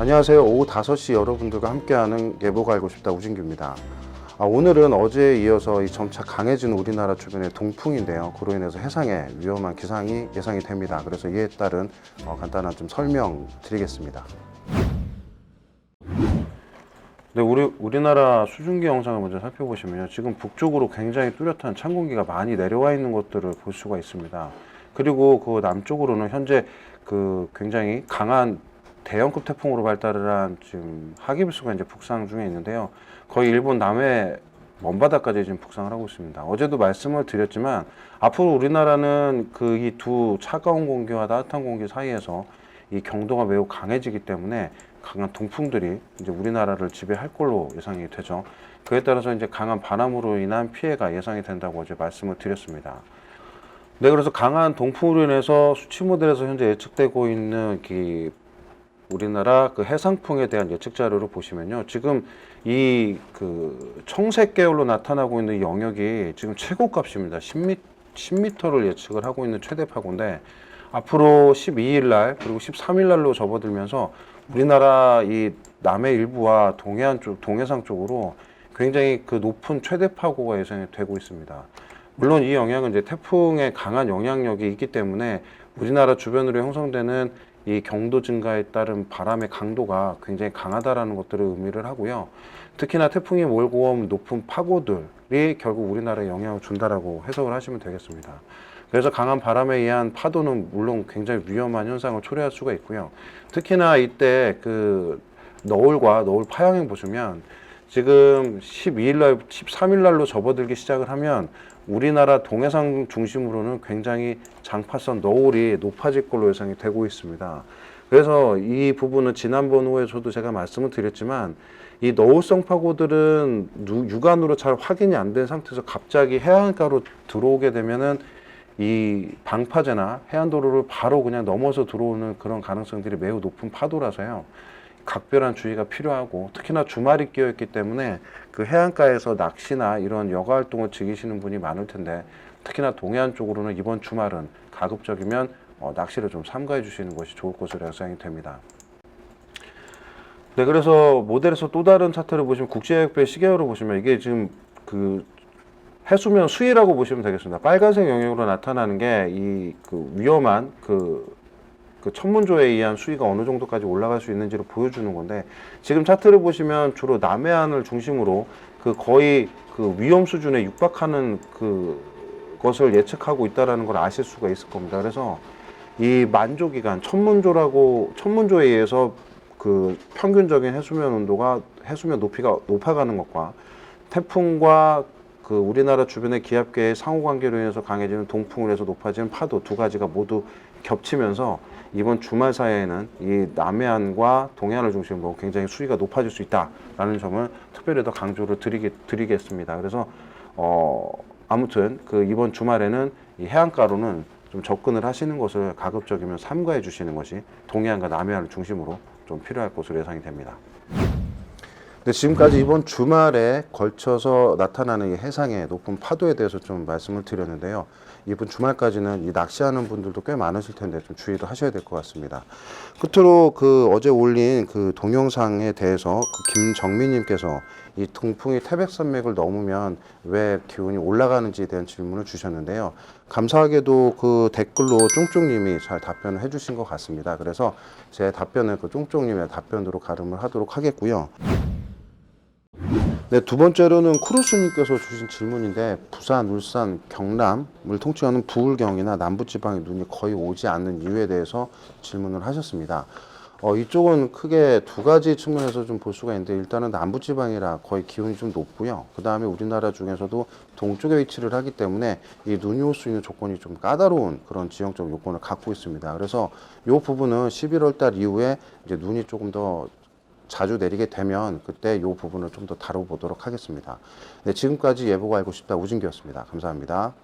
안녕하세요. 오후 5시 여러분들과 함께하는 예보가 알고 싶다 우진규입니다. 오늘은 어제에 이어서 이 점차 강해지는 우리나라 주변의 동풍인데요. 그로 인해서 해상에 위험한 기상이 예상이 됩니다. 그래서 이에 따른 간단한 좀 설명 드리겠습니다. 네, 우리나라 수증기 영상을 먼저 살펴보시면요. 지금 북쪽으로 굉장히 뚜렷한 찬 공기가 많이 내려와 있는 것들을 볼 수가 있습니다. 그리고 그 남쪽으로는 현재 그 굉장히 강한 대형급 태풍으로 발달을 한 지금 하기비스가 이제 북상 중에 있는데요. 거의 일본 남해 먼바다까지 지금 북상을 하고 있습니다. 어제도 말씀을 드렸지만 앞으로 우리나라는 그 이 두 차가운 공기와 따뜻한 공기 사이에서 이 경도가 매우 강해지기 때문에 강한 동풍들이 이제 우리나라를 지배할 걸로 예상이 되죠. 그에 따라서 이제 강한 바람으로 인한 피해가 예상이 된다고 어제 말씀을 드렸습니다. 네, 그래서 강한 동풍으로 인해서 수치 모델에서 현재 예측되고 있는 우리나라 그 해상풍에 대한 예측 자료를 보시면요. 지금 이 그 청색 계열로 나타나고 있는 영역이 지금 최고값입니다. 10m를 예측을 하고 있는 최대 파고인데 앞으로 12일 날 그리고 13일 날로 접어들면서 우리나라 이 남해 일부와 동해안 쪽, 동해상 쪽으로 굉장히 그 높은 최대 파고가 예상이 되고 있습니다. 물론 이 영향은 이제 태풍의 강한 영향력이 있기 때문에 우리나라 주변으로 형성되는 이 경도 증가에 따른 바람의 강도가 굉장히 강하다라는 것들을 의미를 하고요. 특히나 태풍이 몰고 온 높은 파고들이 결국 우리나라에 영향을 준다라고 해석을 하시면 되겠습니다. 그래서 강한 바람에 의한 파도는 물론 굉장히 위험한 현상을 초래할 수가 있고요. 특히나 이때 그 너울과 너울 파양행 보시면 지금 12일 날, 13일 날로 접어들기 시작을 하면 우리나라 동해상 중심으로는 굉장히 장파선 너울이 높아질 걸로 예상이 되고 있습니다. 그래서 이 부분은 지난번호에서도 제가 말씀을 드렸지만 이 너울성 파고들은 육안으로 잘 확인이 안 된 상태에서 갑자기 해안가로 들어오게 되면은 이 방파제나 해안도로를 바로 그냥 넘어서 들어오는 그런 가능성들이 매우 높은 파도라서요. 각별한 주의가 필요하고 특히나 주말이 끼어있기 때문에 그 해안가에서 낚시나 이런 여가 활동을 즐기시는 분이 많을 텐데 특히나 동해안 쪽으로는 이번 주말은 가급적이면 낚시를 좀 삼가해 주시는 것이 좋을 것으로 예상이 됩니다. 네, 그래서 모델에서 또 다른 차트를 보시면 국제역배 시계열을 보시면 이게 지금 그 해수면 수위라고 보시면 되겠습니다. 빨간색 영역으로 나타나는 게 이 그 위험한 그 천문조에 의한 수위가 어느 정도까지 올라갈 수 있는지를 보여주는 건데 지금 차트를 보시면 주로 남해안을 중심으로 그 거의 그 위험 수준에 육박하는 것을 예측하고 있다라는 걸 아실 수가 있을 겁니다. 그래서 이 만조기간 천문조에 의해서 그 평균적인 해수면 온도가 해수면 높이가 높아가는 것과 태풍과 그 우리나라 주변의 기압계의 상호관계로 인해서 강해지는 동풍을 해서 높아지는 파도 두 가지가 모두 겹치면서 이번 주말 사이에는 이 남해안과 동해안을 중심으로 굉장히 수위가 높아질 수 있다라는 점을 특별히 더 강조를 드리겠습니다. 그래서 아무튼 그 이번 주말에는 이 해안가로는 좀 접근을 하시는 것을 가급적이면 삼가해 주시는 것이 동해안과 남해안을 중심으로 좀 필요할 것으로 예상이 됩니다. 네, 지금까지 이번 주말에 걸쳐서 나타나는 이 해상의 높은 파도에 대해서 좀 말씀을 드렸는데요. 이번 주말까지는 이 낚시하는 분들도 꽤 많으실 텐데 좀 주의도 하셔야 될 것 같습니다. 끝으로 그 어제 올린 그 동영상에 대해서 그 김정민님께서 이 동풍이 태백산맥을 넘으면 왜 기온이 올라가는지에 대한 질문을 주셨는데요. 감사하게도 그 댓글로 쫑쫑님이 잘 답변을 해주신 것 같습니다. 그래서 제 답변을 그 쫑쫑님의 답변으로 가름을 하도록 하겠고요. 네, 두 번째로는 크루스님께서 주신 질문인데 부산, 울산, 경남을 통칭하는 부울경이나 남부지방에 눈이 거의 오지 않는 이유에 대해서 질문을 하셨습니다. 이쪽은 크게 두 가지 측면에서 좀 볼 수가 있는데 일단은 남부지방이라 거의 기온이 좀 높고요. 그 다음에 우리나라 중에서도 동쪽에 위치를 하기 때문에 이 눈이 올 수 있는 조건이 좀 까다로운 그런 지형적 요건을 갖고 있습니다. 그래서 이 부분은 11월 달 이후에 이제 눈이 조금 더 자주 내리게 되면 그때 이 부분을 좀 더 다뤄보도록 하겠습니다. 네, 지금까지 예보가 알고 싶다 우진규였습니다. 감사합니다.